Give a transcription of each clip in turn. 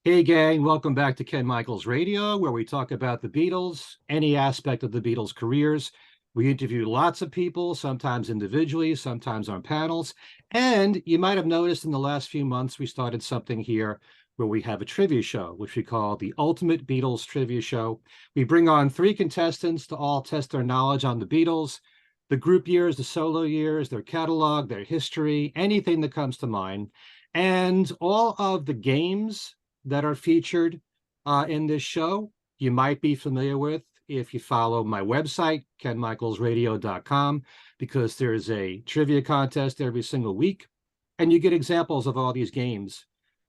Hey gang, welcome back to Ken Michaels Radio, where we talk about the Beatles, any aspect of the Beatles' careers. We interview lots of people, sometimes individually, sometimes on panels. And you might have noticed in the last few months, we started something here where we have a trivia show, which we call the Ultimate Beatles Trivia Show. We bring on three contestants to all test their knowledge on the Beatles, the group years, the solo years, their catalog, their history, anything that comes to mind. And all of the games that are featured in this show you might be familiar with if you follow my website, kenmichaelsradio.com, because there's a trivia contest every single week, and you get examples of all these games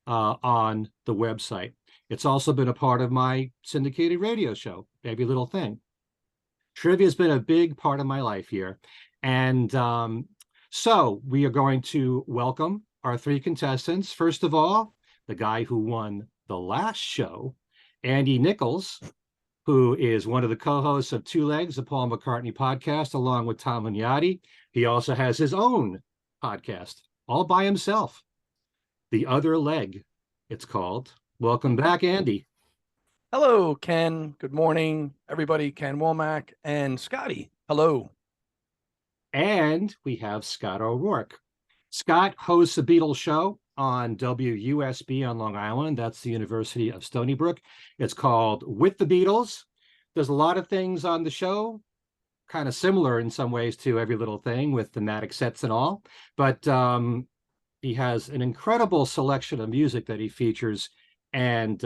on the website. It's also been a part of my syndicated radio show, Every Little Thing. Trivia has been a big part of my life here. And so we are going to welcome our three contestants. First of all, the guy who won the last show, Andy Nicholes, who is one of the co-hosts of Two Legs, the Paul McCartney Podcast, along with Tom Vignotti. He also has his own podcast, all by himself. The Other Leg, it's called. Welcome back, Andy. Hello, Ken. Good morning, everybody. Ken Womack and Scotty. Hello. And we have Scott O'Rourke. Scott hosts a Beatles show on WUSB on Long Island. That's the University of Stony Brook. It's called With the Beatles. There's a lot of things on the show, kind of similar in some ways to Every Little Thing with thematic sets and all. But he has an incredible selection of music that he features, and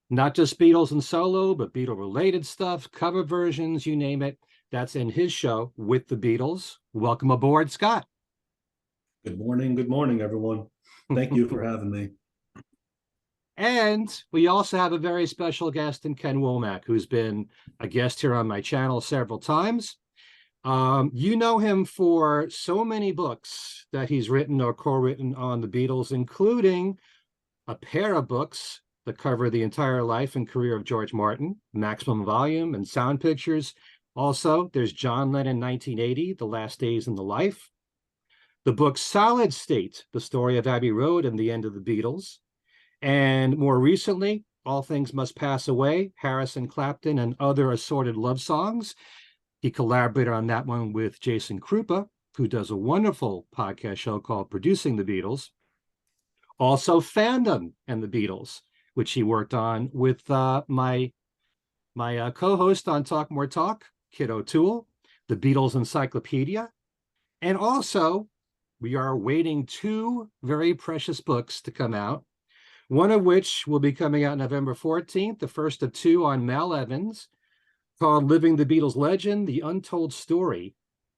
not just Beatles and solo, but Beatle-related stuff, cover versions, you name it. That's in his show, With the Beatles. Welcome aboard, Scott. Good morning, everyone. Thank you for having me. And we also have a very special guest in Ken Womack, who's been a guest here on my channel several times. You know him for so many books that he's written or co-written on the Beatles, including a pair of books that cover the entire life and career of George Martin, Maximum Volume and Sound Pictures. Also, there's John Lennon 1980, The Last Days in the Life. The book Solid State, The Story of Abbey Road and the End of the Beatles. And more recently, All Things Must Pass Away, Harrison Clapton and Other Assorted Love Songs. He collaborated on that one with Jason Krupa, who does a wonderful podcast show called Producing the Beatles. Also Fandom and the Beatles, which he worked on with my co-host on Talk More Talk, Kid O'Toole, the Beatles Encyclopedia. And also, we are awaiting two very precious books to come out, one of which will be coming out November 14th, the first of two on Mal Evans, called Living the Beatles Legend, The Untold Story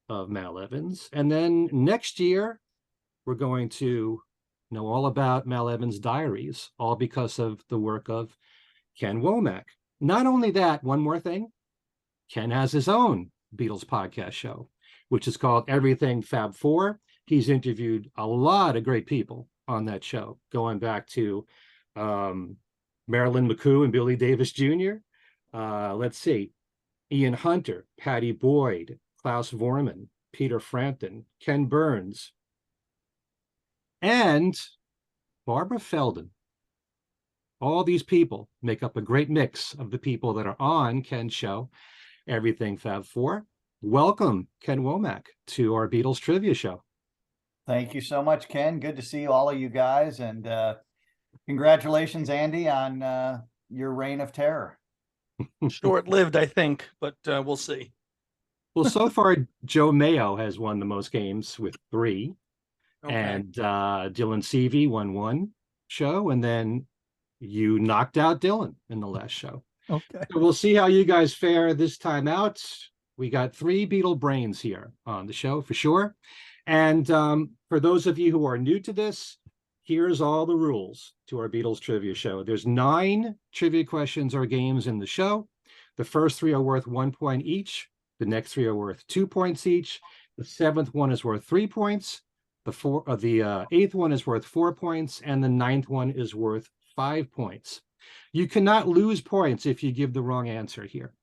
of Mal Evans. And then next year, we're going to know all about Mal Evans' diaries, all because of the work of Ken Womack. Not only that, one more thing, Ken has his own Beatles podcast show, which is called Everything Fab Four. He's interviewed a lot of great people on that show, going back to Marilyn McCoo and Billy Davis Jr. Let's see, Ian Hunter, Patty Boyd, Klaus Vormann, Peter Frampton, Ken Burns, and Barbara Feldon. All these people make up a great mix of the people that are on Ken's show, Everything Fab Four. Welcome, Ken Womack, to our Beatles Trivia Show. Thank you so much, Ken. Good to see all of you guys. And congratulations, Andy, on your reign of terror. Short-lived, I think, but we'll see. Well, so far, Joe Mayo has won the most games with 3. Okay. And Dylan Seavey won 1 show, and then you knocked out Dylan in the last show. Okay. So we'll see how you guys fare this time out. We got 3 Beatle brains here on the show for sure. And for those of you who are new to this, here's all the rules to our Beatles trivia show. There's 9 trivia questions or games in the show. The first 3 are worth 1 point each. The next 3 are worth 2 points each. The 7th one is worth 3 points. The 8th one is worth 4 points, and the 9th one is worth 5 points. You cannot lose points if you give the wrong answer here.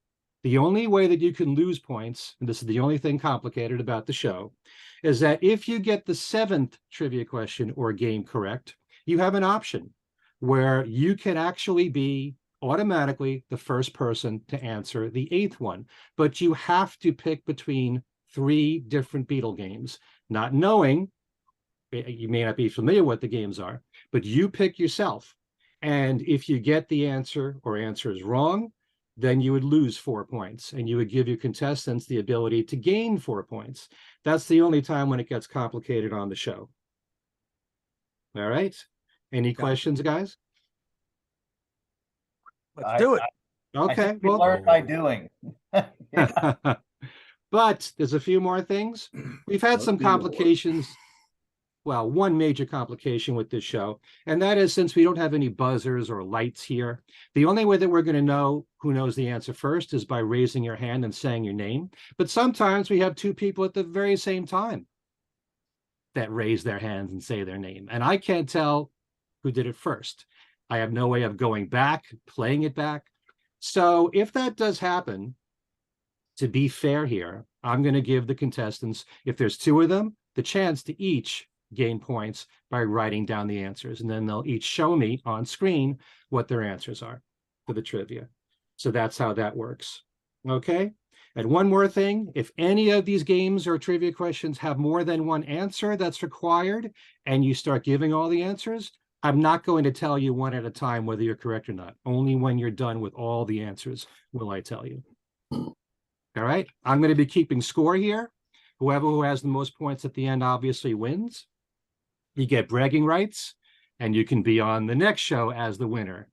The only way that you can lose points, and this is the only thing complicated about the show, is that if you get the 7th trivia question or game correct, you have an option. where you can actually be automatically the first person to answer the 8th one, but you have to pick between 3 different Beatle games, not knowing, you may not be familiar what the games are, but you pick yourself. And if you get the answer or answers wrong, then you would lose 4 points, and you would give your contestants the ability to gain 4 points. That's the only time when it gets complicated on the show. All right. Any questions, guys? Let's do it. I Okay. think we learn by doing. Yeah. But there's a few more things. We've had some Let's be more. complications. Well, one major complication with this show, and that is, since we don't have any buzzers or lights here, the only way that we're going to know who knows the answer first is by raising your hand and saying your name. But sometimes we have 2 people at the very same time that raise their hands and say their name, and I can't tell who did it first. I have no way of going back, playing it back. So if that does happen, to be fair here, I'm going to give the contestants, if there's 2 of them, the chance to each gain points by writing down the answers, and then they'll each show me on screen what their answers are for the trivia. So that's how that works. Okay. And one more thing, if any of these games or trivia questions have more than one answer that's required, and you start giving all the answers, I'm not going to tell you one at a time whether you're correct or not. Only when you're done with all the answers will I tell you. All right. I'm going to be keeping score here. Whoever who has the most points at the end obviously wins. You get bragging rights, and you can be on the next show as the winner.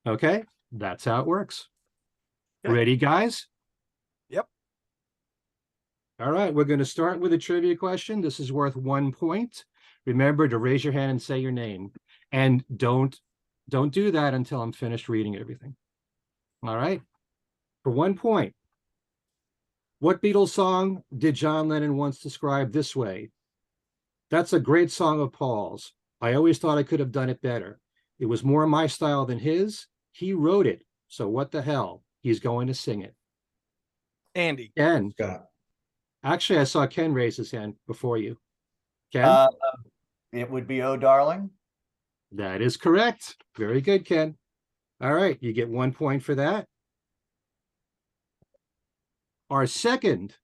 Okay, that's how it works. Okay. Ready, guys? Yep. All right, we're going to start with a trivia question. This is worth 1 point. Remember to raise your hand and say your name, and don't do that until I'm finished reading everything. All right, for 1 point. What Beatles song did John Lennon once describe this way? That's a great song of Paul's. I always thought I could have done it better. It was more my style than his. He wrote it. So what the hell? He's going to sing it. Andy. Ken. Scott. Actually, I saw Ken raise his hand before you. Ken? It would be Oh Darling. That is correct. Very good, Ken. All right, you get 1 point for that. Our second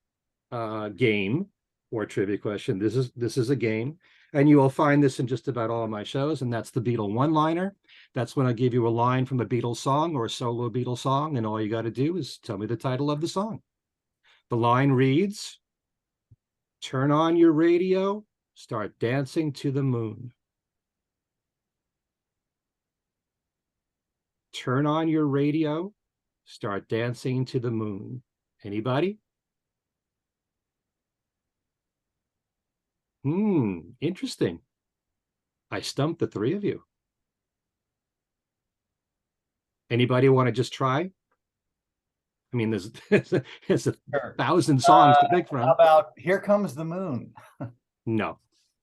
game or trivia question. This is a game, and you will find this in just about all of my shows, and that's the Beatle one-liner. That's when I give you a line from a Beatles song or a solo Beatles song, and all you got to do is tell me the title of the song. The line reads, "Turn on your radio, start dancing to the moon." Turn on your radio, start dancing to the moon. Anybody? Interesting. I stumped the 3 of you. Anybody want to just try? I mean, there's a Sure. 1,000 songs to pick from. How about Here Comes the Moon? No.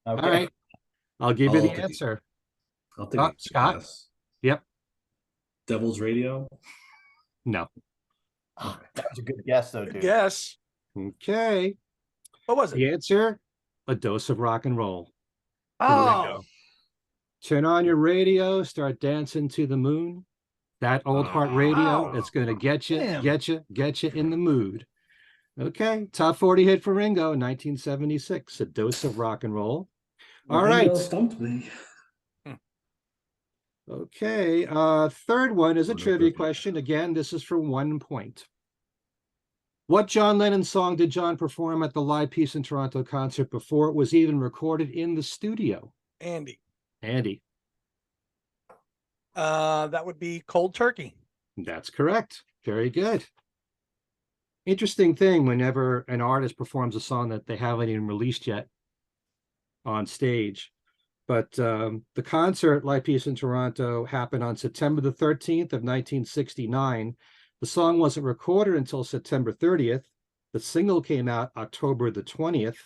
Okay. All right. I'll give you I'll the take- answer. I'll take a Scott? guess. Yep. Devil's Radio. No. Oh, that was a good guess, though, dude. Yes. Okay. What was it? The answer, A Dose of Rock and Roll. Oh, Turn on your radio, start dancing to the moon. That old heart radio, it's going to get you, Damn. get you in the mood. Okay, top 40 hit for Ringo, 1976, A Dose of Rock and Roll. All Ringo right. stumped me. Okay, third one is a Wonderful. trivia question. Again, this is for 1 point. What John Lennon song did John perform at the Live Peace in Toronto concert before it was even recorded in the studio? Andy. Andy. That would be Cold Turkey. That's correct. Very good. Interesting thing, whenever an artist performs a song that they haven't even released yet on stage. But the concert, Live Peace in Toronto, happened on September the 13th of 1969. The song wasn't recorded until September 30th. The single came out October the 20th,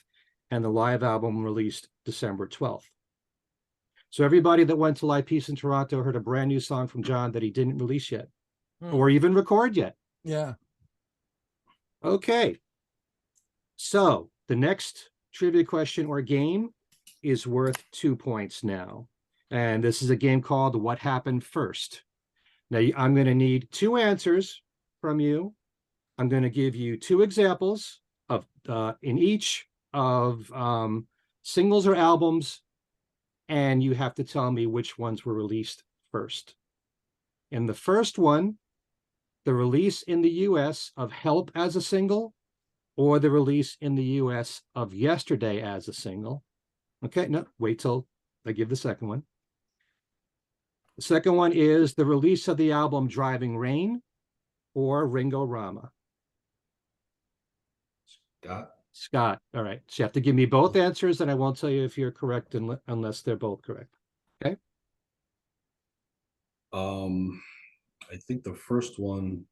and the live album released December 12th. So everybody that went to Live Peace in Toronto heard a brand new song from John that he didn't release yet, or even record yet. Yeah. Okay. So the next trivia question or game is worth 2 points now. And this is a game called What Happened First. Now, I'm going to need 2 answers from you. I'm going to give you 2 examples of in each of singles or albums, and you have to tell me which ones were released first. In the first one, the release in the US of Help as a single, or the release in the US of Yesterday as a single. Okay, no, wait till I give the second one. The second one is the release of the album Driving Rain or Ringo Rama. Scott. All right. So you have to give me both answers, and I won't tell you if you're correct unless they're both correct. Okay. I think the first one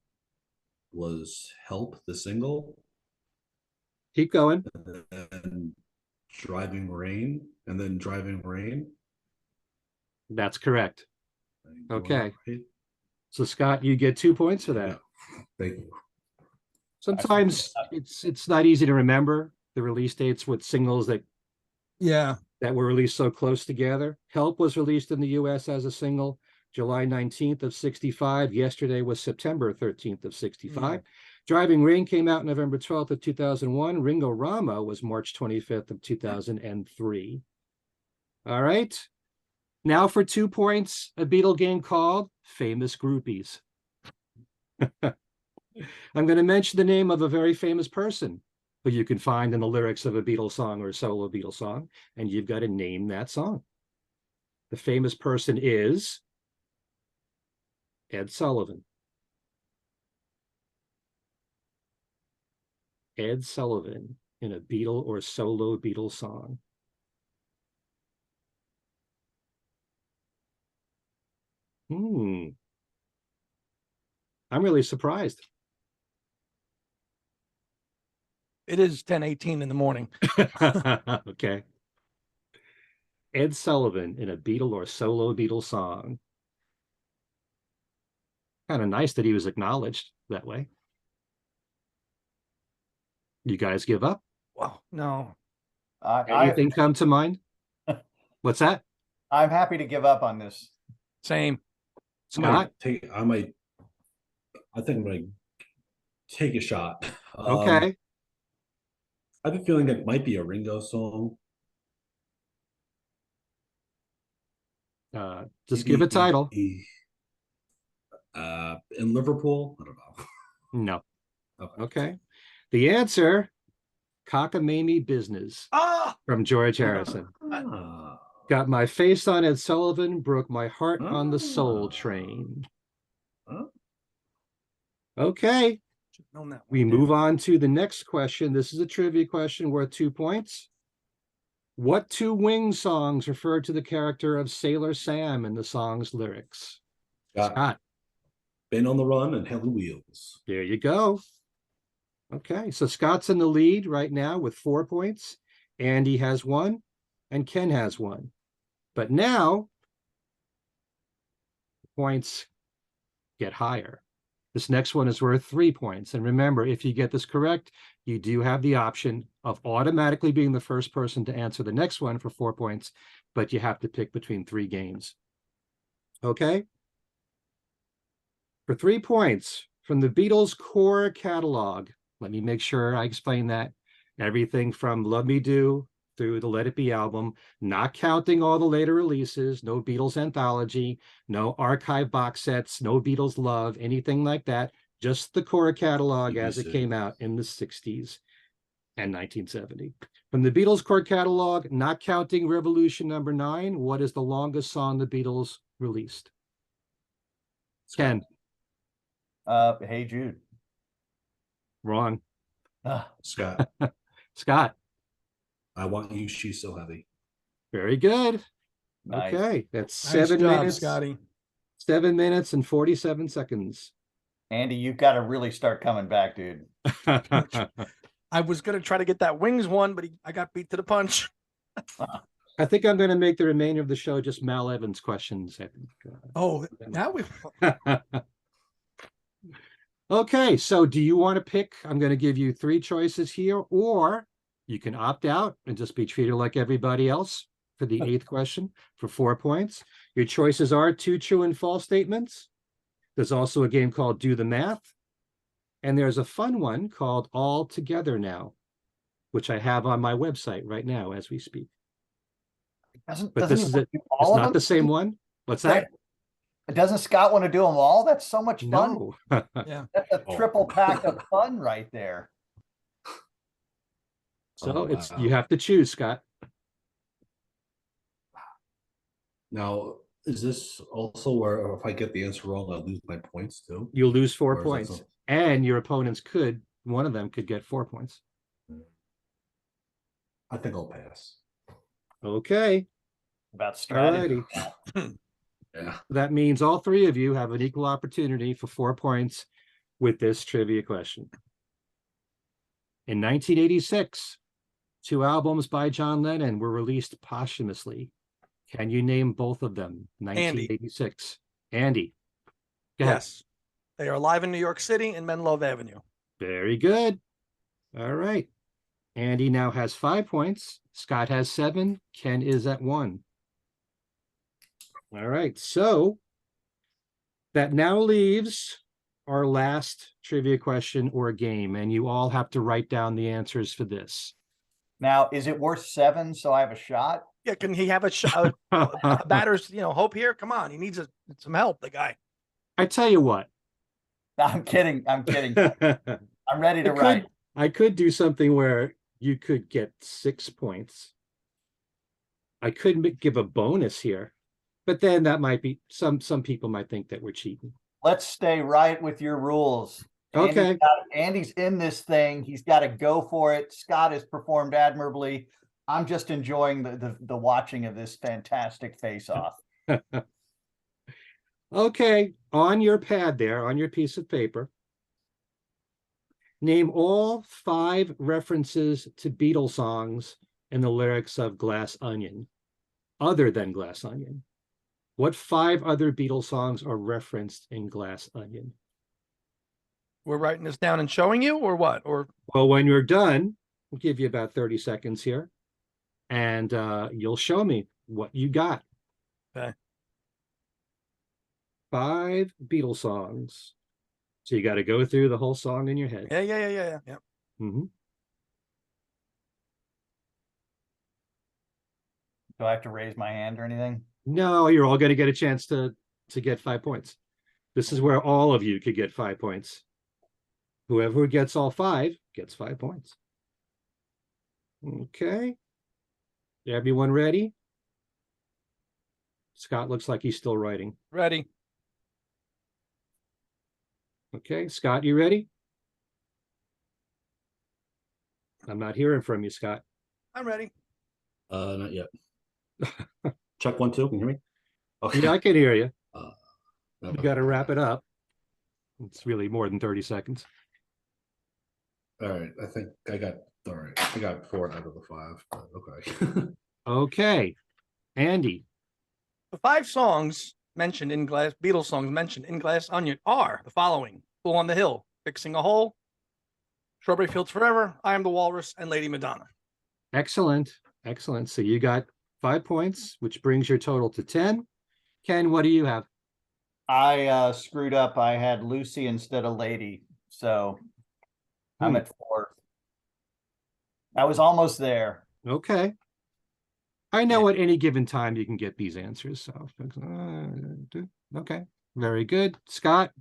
was Help, the single. Keep going. And Driving Rain, and then Driving Rain. That's correct. Okay. Right? So Scott, you get 2 points for that. Yeah. Thank you. Sometimes it's not easy to remember the release dates with singles that were released so close together. Help was released in the US as a single July 19th of 65. Yesterday was September 13th of 65. Driving Rain came out November 12th of 2001. Ringo Rama was March 25th of 2003. All right. Now for 2 points, a Beatle game called Famous Groupies. I'm going to mention the name of a very famous person who you can find in the lyrics of a Beatles song or a solo Beatles song, and you've got to name that song. The famous person is Ed Sullivan. Ed Sullivan in a Beatle or solo Beatles song. I'm really surprised. It is 10:18 in the morning. Okay. Ed Sullivan in a Beatle or solo Beatles song. Kind of nice that he was acknowledged that way. You guys give up? Wow, no. Anything come to mind? What's that? I'm happy to give up on this. Same. Scott? I think I'm gonna take a shot. Okay. I have a feeling it might be a Ringo song. Just give a title. In Liverpool? I don't know. No. Okay. The answer, Cockamamie Business from George Harrison. Got my face on Ed Sullivan, broke my heart on the Soul Train. Okay. We move on to the next question. This is a trivia question worth 2 points. What 2 Wings songs refer to the character of Sailor Sam in the song's lyrics? Scott. Been on the Run and Hell on Wheels. There you go. Okay, so Scott's in the lead right now with 4 points. Andy has 1, and Ken has 1. But now, points get higher. This next one is worth 3 points. And remember, if you get this correct, you do have the option of automatically being the first person to answer the next one for 4 points, but you have to pick between 3 games. Okay? For 3 points, from the Beatles' core catalog, let me make sure I explain that. Everything from Love Me Do through the Let It Be album, not counting all the later releases, no Beatles anthology, no archive box sets, no Beatles love, anything like that, just the core catalog as it came out in the 60s and 1970. From the Beatles core catalog, not counting Revolution number 9, what is the longest song the Beatles released? Ken. Hey Jude. Wrong. Scott. Scott. I Want You, She's So Heavy. Very good. Nice. Okay, that's Nice 7 job, minutes. Scotty. 7 minutes and 47 seconds. Andy, you've got to really start coming back, dude. I was going to try to get that Wings one, but I got beat to the punch. I think I'm going to make the remainder of the show just Mal Evans questions. I think. Oh, now we. Okay, so do you want to pick? I'm going to give you 3 choices here, or you can opt out and just be treated like everybody else. for the eighth question for 4 points. Your choices are 2 true and false statements. There's also a game called Do the Math. And there's a fun one called All Together Now, which I have on my website right now as we speak. But this is it. It's not the same one. What's that? Doesn't Scott want to do them all? That's so much fun. No. Yeah. That's a triple pack of fun right there. So it's you have to choose, Scott. Now, is this also where if I get the answer wrong, I'll lose my points too? You'll lose 4 Or is that points. something- And your opponents one of them could get 4 points. I think I'll pass. Okay. About strategy. Alrighty. Yeah. That means all 3 of you have an equal opportunity for 4 points with this trivia question. In 1986, 2 albums by John Lennon were released posthumously. Can you name both of them? 1986. Andy. Go ahead. Yes. They are live in New York City in Menlove Avenue. Very good. All right. Andy now has 5 points. Scott has 7. Ken is at 1. All right. So that now leaves our last trivia question or game, and you all have to write down the answers for this. Now, is it worth 7 so I have a shot? Yeah, can he have a batter's, hope here? Come on, he needs some help, the guy. I tell you what. No, I'm kidding. I'm ready to write. I could do something where you could get 6 points. I could give a bonus here, but then that might be some people might think that we're cheating. Let's stay right with your rules. Okay. Andy's in this thing. He's got to go for it. Scott has performed admirably. I'm just enjoying the watching of this fantastic face-off. Okay, on your pad there, on your piece of paper, name all 5 references to Beatles songs in the lyrics of Glass Onion, other than Glass Onion. What 5 other Beatles songs are referenced in Glass Onion? We're writing this down and showing you, or what? Or Well, when you're done, we'll give you about 30 seconds here, and you'll show me what you got. Okay. 5 Beatles songs. So you got to go through the whole song in your head. yeah. Mm-hmm. Do I have to raise my hand or anything? No, you're all going to get a chance to get 5 points. This is where all of you could get 5 points. Whoever gets all 5 gets 5 points. Okay. Everyone ready? Scott looks like he's still writing. Ready. Okay, Scott, you ready? I'm not hearing from you, Scott. I'm ready. Not yet. Check 1, 2. Can you hear me? Okay. Yeah, I can hear you. No, You got to wrap it up. It's really more than 30 seconds. All right. I think I got. All right. I got 4 out of the 5. But okay. Okay, Andy. The 5 songs mentioned in Beatles songs mentioned in Glass Onion are the following: Fool on the Hill, Fixing a Hole, Strawberry Fields Forever, I Am the Walrus, and Lady Madonna. Excellent. Excellent. So you got 5 points, which brings your total to 10. Ken, what do you have? I screwed up. I had Lucy instead of Lady. So I'm at 4. I was almost there. Okay. I know at any given time you can get these answers. So, okay. Very good. Scott,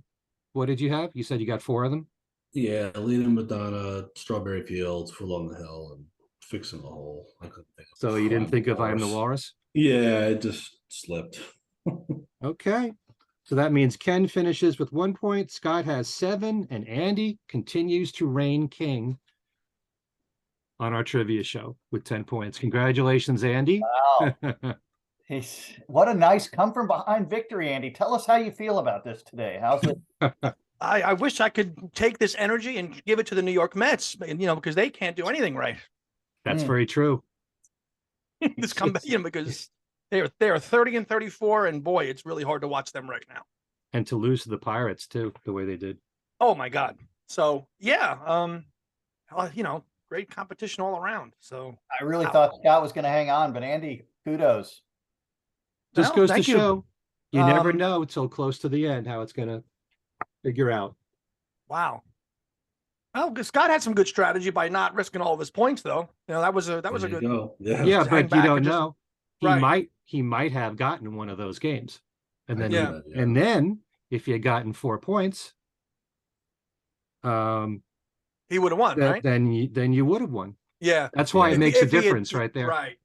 what did you have? You said you got 4 of them? Yeah, Lady Madonna, Strawberry Fields, Full on the Hill, and Fixing the Hole. I couldn't think of. So you didn't think of I Am the Walrus? Yeah, it just slipped. Okay. So that means Ken finishes with 1 point, Scott has 7, and Andy continues to reign king on our trivia show with 10 points. Congratulations, Andy. Wow. What a nice come from behind victory, Andy. Tell us how you feel about this today. How's it? I wish I could take this energy and give it to the New York Mets, because they can't do anything right. That's very true. This comeback, because they are 30 and 34, and boy, it's really hard to watch them right now. And to lose to the Pirates too, the way they did. Oh my God. So yeah, great competition all around. So I really thought Scott was going to hang on, but Andy, Kudos. Just No, goes to thank you. show you never Um, know till close to the end how it's gonna figure out. Wow. Well, Scott had some good strategy by not risking all of his points, though. That was a There you good. go. Yeah. Yeah, Just hang but you back don't and just- know. Right. He might have gotten one of those games. And I then know Yeah. that, and then if you had gotten 4 points, He would have won, right? then you would have won. Yeah. That's why Yeah. it makes a If he had- difference right there. Right.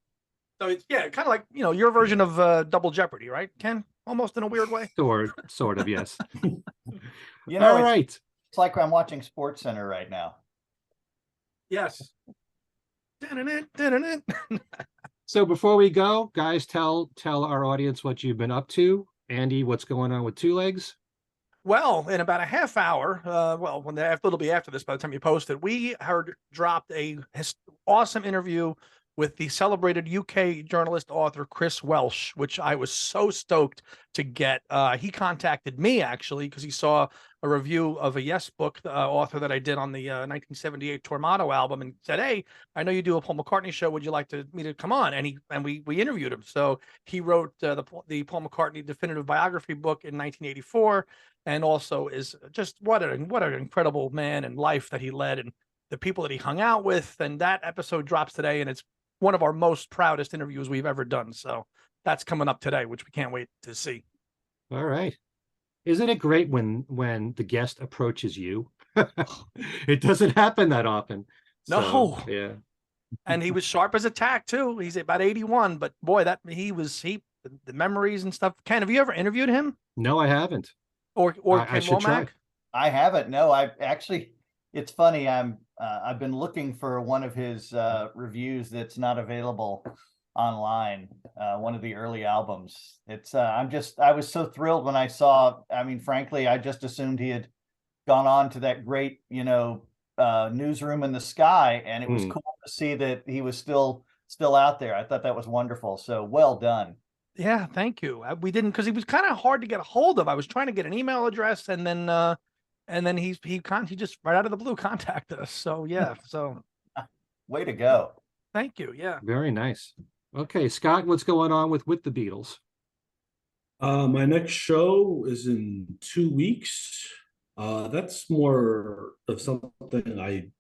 So it's kind of like your version of Double Jeopardy, right, Ken? Almost in a weird way. Sort of, yes. You All know, right. it's like I'm watching Sports Center right now. Yes. Dun-dun-dun. So before we go, guys, tell our audience what you've been up to. Andy, what's going on with Two Legs? Well, in about a half hour, it'll be after this by the time you post it, we dropped a awesome interview with the celebrated UK journalist author Chris Welsh, which I was so stoked to get. He contacted me actually because he saw a review of a Yes book author that I did on the 1978 Tormato album and said, "Hey, I know you do a Paul McCartney show. Would you like me to come on?" And we interviewed him. So he wrote the Paul McCartney definitive biography book in 1984, and also is just what an incredible man and life that he led and the people that he hung out with. And that episode drops today, and it's one of our most proudest interviews we've ever done. So that's coming up today, which we can't wait to see. All right. Isn't it great when the guest approaches you? It doesn't happen that often. No. So, yeah. And he was sharp as a tack too. He's about 81, but boy, the memories and stuff. Ken, have you ever interviewed him No, I haven't. or I Ken should try. Womack? I haven't. No, I've actually. It's funny. I've been looking for one of his reviews that's not available online. One of the early albums. It's. I was so thrilled when I saw. I mean, frankly, I just assumed he had gone on to that great, newsroom in the sky, and it was cool to see that he was still out there. I thought that was wonderful. So well done. Yeah, thank you. We didn't because he was kind of hard to get a hold of. I was trying to get an email address, and then he just right out of the blue contacted us. So yeah, so Way to go. thank you. Yeah. Very nice. Okay, Scott, what's going on with the Beatles? My next show is in 2 weeks. That's more of something I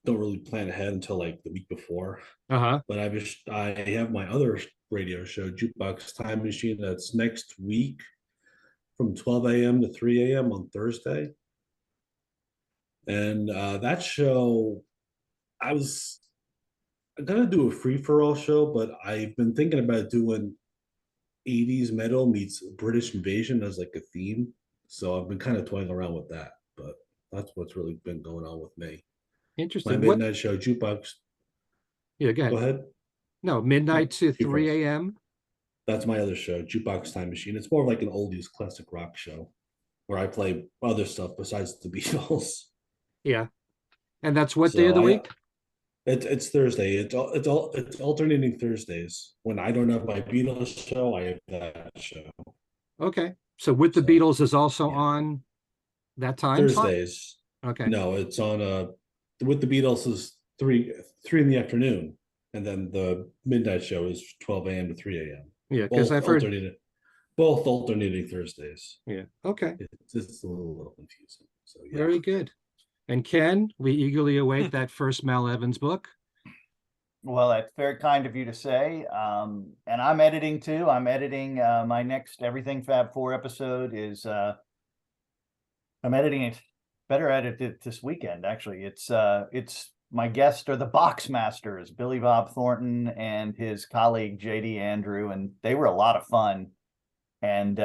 don't really plan ahead until like the week before. Uh-huh. But I have my other radio show, Jukebox Time Machine, that's next week from 12 a.m. to 3 a.m. on Thursday. And that show, I'm gonna do a free-for-all show, but I've been thinking about doing 80s metal meets British invasion as like a theme. So I've been kind of toying around with that, but that's what's really been going on with me. My Interesting. midnight show, Jukebox. Yeah, go ahead. Go ahead. No, midnight to You 3 first. a.m. That's my other show, Jukebox Time Machine. It's more like an oldies classic rock show where I play other stuff besides the Beatles. Yeah. And that's what day of the week? It's Thursday. It's alternating Thursdays. When I don't have my Beatles show, I have that show. Okay. So with the So, Beatles is also yeah. on that time slot? Thursdays. Okay. No, it's on with the Beatles is 3 in the afternoon, and then the midnight show is 12 a.m. to 3 a.m. Yeah, because I've heard. Both alternating Thursdays. Yeah. Okay. It's a little confusing. So yeah. Very good. And Ken, we eagerly await that first Mal Evans book. Well, that's very kind of you to say. And I'm editing too. I'm editing my next Everything Fab Four episode is I'm editing it. Better edit it this weekend, actually. It's my guests are the Box Masters, Billy Bob Thornton and his colleague JD Andrew, and they were a lot of fun. And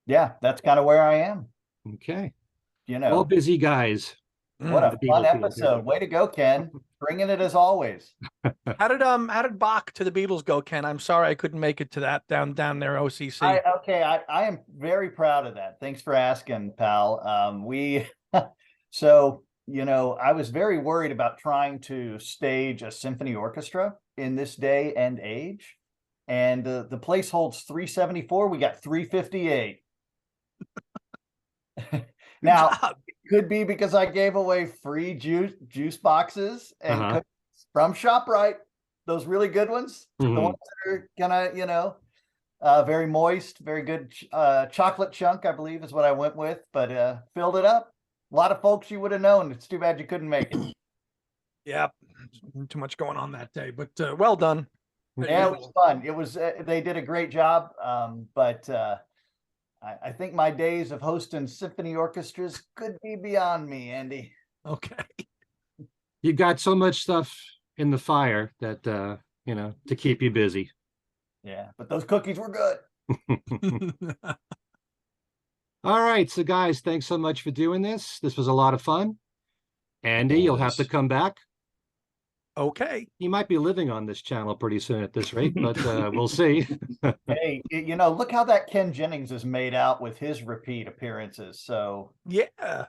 yeah, that's kind of where I am. Okay. You All know, busy guys. what a the fun Beatles, episode. Way to go, Ken. Bringing it as always. How did Bach to the Beatles go, Ken? I'm sorry I couldn't make it to that down there, OCC. I am very proud of that. Thanks for asking, pal. So, I was very worried about trying to stage a symphony orchestra in this day and age. And the place holds 374. We got 358. Now, it could be because I gave away free juice boxes and cookies from ShopRite, those really good ones, the Mhm. ones that are gonna, very moist, very good chocolate chunk, I believe is what I went with, but filled it up. A lot of folks you would have known. It's too bad you couldn't make it. Yeah, too much going on that day, but well done. Yeah, it was fun. It was they did a great job. But I think my days of hosting symphony orchestras could be beyond me, Andy. Okay. You got so much stuff in the fire that to keep you busy. Yeah, but those cookies were good. All right, so guys, thanks so much for doing this. This was a lot of fun. Andy, you'll have to come back. Okay. You might be living on this channel pretty soon at this rate, but we'll see. Hey, look how that Ken Jennings is made out with his repeat appearances. So Yeah,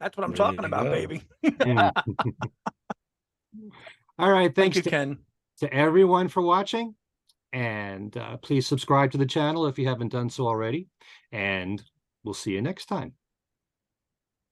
that's what I'm There talking you about, go. baby. All right, Thank thanks you, Ken. to everyone for watching. And please subscribe to the channel if you haven't done so already. And we'll see you next time.